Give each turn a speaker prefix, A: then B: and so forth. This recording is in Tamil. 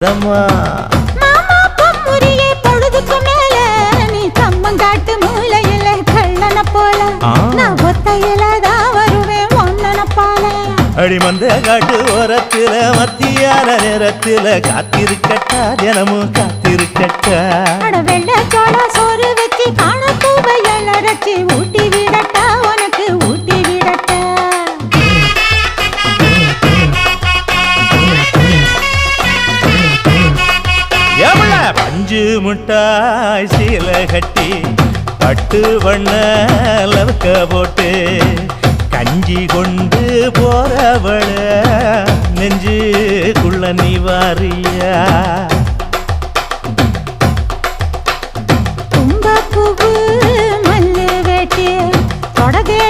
A: மாமா பொம்முரியே பொழுதுக்கு மேல நீ கம்மங்காட்டு மூலையில கள்ளன போல நான் ஒத்தையிலதான் வருவேன் ஒன்னன போல அடிமந்த காட்டு ஓரத்துல மத்தியான நேரத்துல காத்திருக்கட்டா தினமும் காத்திருக்கட்டா வெள்ள சோள சோறு வச்சு காண பூவையல் அரைச்சி ஊட்டி விடட்டா உனக்கு ஊட்டி விடட்டா பஞ்சு முட்டாய் சீல கட்டி பட்டு வண்ண லவக்க போட்டு கஞ்சி கொண்டு போறவள நெஞ்சுக்குள்ள நீ வாரியா தும்பப்பூவு மல்லு வேட்டி தொடதே